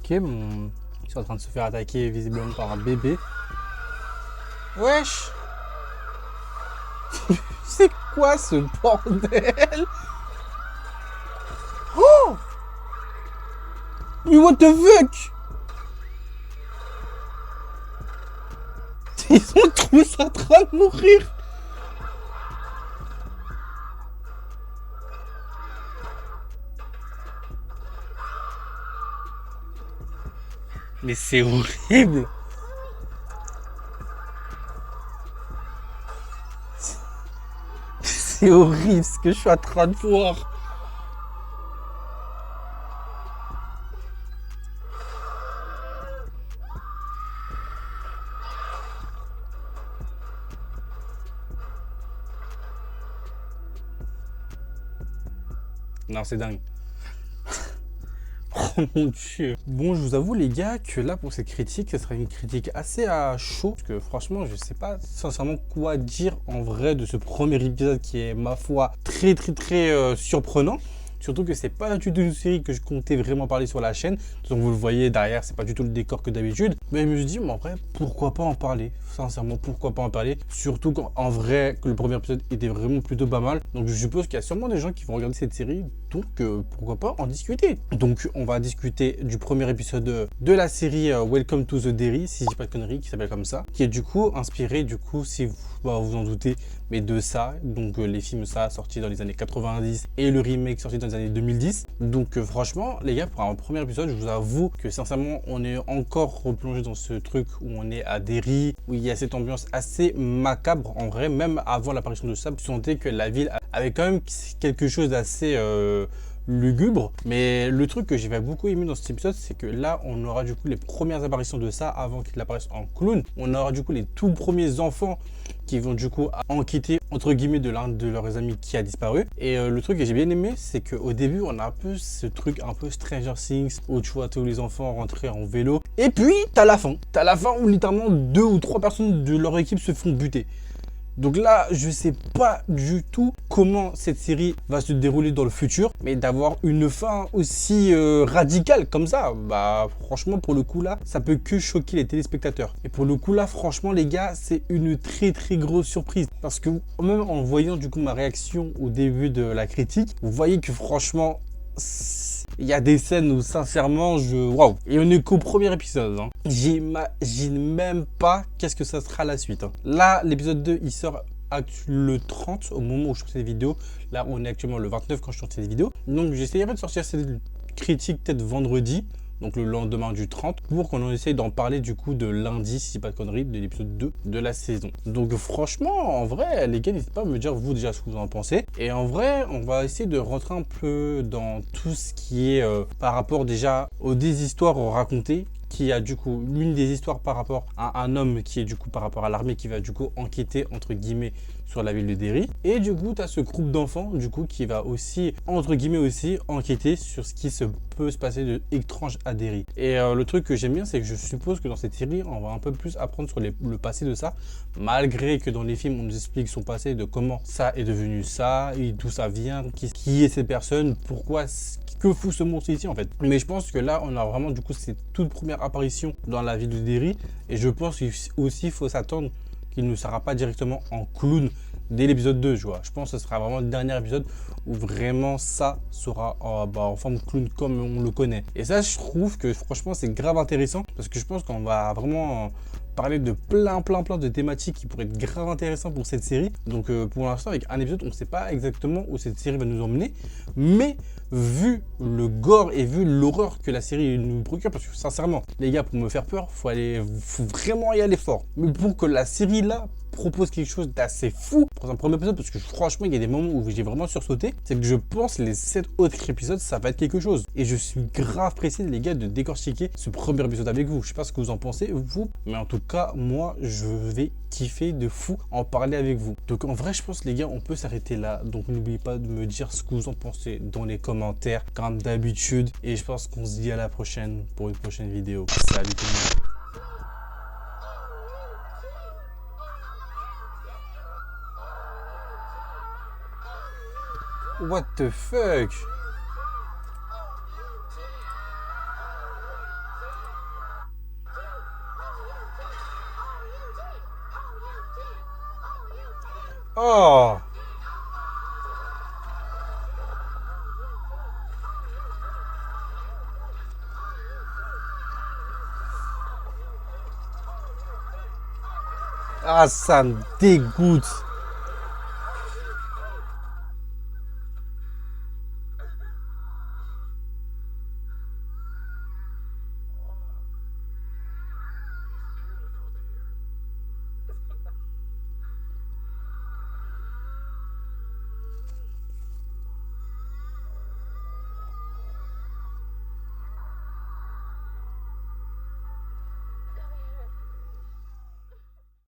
Ok, ils sont en train de se faire attaquer visiblement par un bébé. Wesh. C'est quoi ce bordel? Oh, mais what the fuck? Ils sont tous en train de mourir. Mais c'est horrible. C'est horrible ce que je suis en train de voir. Non, c'est dingue. Oh mon dieu. Bon, je vous avoue les gars que là pour cette critique, ce sera une critique assez à chaud. Parce que franchement, je sais pas sincèrement quoi dire en vrai de ce premier épisode qui est, ma foi, très surprenant. Surtout que c'est pas du tout une série que je comptais vraiment parler sur la chaîne. Donc vous le voyez derrière, c'est pas du tout le décor que d'habitude. Mais je me suis dit, mais en vrai, pourquoi pas en parler? Sincèrement, pourquoi pas en parler? Surtout qu'en vrai, que le premier épisode était vraiment plutôt pas mal. Donc je suppose qu'il y a sûrement des gens qui vont regarder cette série. Donc pourquoi pas en discuter? Donc on va discuter du premier épisode de la série Welcome to the Derry, si je dis pas de conneries, qui s'appelle comme ça. Qui est du coup inspiré, du coup, si vous vous en doutez, mais de ça. Donc les films ça sortis dans les années 90 et le remake sorti dans les années 2010. Donc franchement les gars, pour un premier épisode, je vous avoue que sincèrement on est encore replongé dans ce truc où on est à Derry, où il y a cette ambiance assez macabre en vrai. Même avant l'apparition de ça, vous sentez que la ville avait quand même quelque chose d'assez lugubre. Mais le truc que j'ai beaucoup aimé dans cet épisode, c'est que là on aura du coup les premières apparitions de ça avant qu'il apparaisse en clown. On aura du coup les tout premiers enfants qui vont du coup enquêter entre guillemets de l'un de leurs amis qui a disparu. Et le truc que j'ai bien aimé, c'est qu'au début on a un peu ce truc un peu Stranger Things où tu vois tous les enfants rentrer en vélo. Et puis t'as la fin où littéralement 2 ou 3 personnes de leur équipe se font buter. Donc là, je sais pas du tout comment cette série va se dérouler dans le futur, mais d'avoir une fin aussi radicale comme ça, bah franchement pour le coup là, ça peut que choquer les téléspectateurs. Et pour le coup là, franchement les gars, c'est une très grosse surprise. Parce que même en voyant du coup ma réaction au début de la critique, vous voyez que franchement, il y a des scènes où sincèrement waouh. Et on est qu'au premier épisode hein. J'imagine même pas qu'est-ce que ça sera la suite hein. Là l'épisode 2 il sort le 30 au moment où je sors cette vidéo. Là on est actuellement le 29 quand je sors cette vidéo. Donc j'essaierai de sortir cette critique peut-être vendredi, donc le lendemain du 30, pour qu'on essaye d'en parler du coup de lundi, si c'est pas de conneries, de l'épisode 2 de la saison. Donc franchement, en vrai, les gars, n'hésitez pas à me dire vous déjà ce que vous en pensez. Et en vrai, on va essayer de rentrer un peu dans tout ce qui est par rapport déjà aux des histoires racontées, qui a du coup l'une des histoires par rapport à un homme qui est du coup par rapport à l'armée qui va du coup enquêter entre guillemets sur la ville de Derry. Et du coup, tu as ce groupe d'enfants du coup qui va aussi entre guillemets aussi enquêter sur ce qui peut se passer de étrange à Derry. Et le truc que j'aime bien, c'est que je suppose que dans cette série, on va un peu plus apprendre sur le passé de ça, malgré que dans les films, on nous explique son passé, de comment ça est devenu ça, et d'où ça vient, qui est cette personne, pourquoi, que fout ce monstre ici en fait. Mais je pense que là, on a vraiment du coup cette toute première apparition dans la ville de Derry, et je pense aussi il faut s'attendre qu'il ne sera pas directement en clown dès l'épisode 2, tu vois. Je pense que ce sera vraiment le dernier épisode où vraiment ça sera en forme clown comme on le connaît. Et ça, je trouve que franchement, c'est grave intéressant parce que je pense qu'on va vraiment parler de plein de thématiques qui pourraient être grave intéressantes pour cette série. Donc pour l'instant, avec un épisode, on ne sait pas exactement où cette série va nous emmener. Mais vu le gore et vu l'horreur que la série nous procure, parce que sincèrement, les gars, pour me faire peur, faut vraiment y aller fort. Mais pour que la série là propose quelque chose d'assez fou pour un premier épisode, parce que franchement il y a des moments où j'ai vraiment sursauté, c'est que je pense les 7 autres épisodes ça va être quelque chose, et je suis grave pressé les gars de décortiquer ce premier épisode avec vous. Je sais pas ce que vous en pensez vous, mais en tout cas moi je vais kiffer de fou en parler avec vous. Donc en vrai je pense les gars on peut s'arrêter là, donc n'oubliez pas de me dire ce que vous en pensez dans les commentaires comme d'habitude, et je pense qu'on se dit à la prochaine pour une prochaine vidéo. Salut tout le monde. What the fuck? Oh. Ah, ça me dégoûte.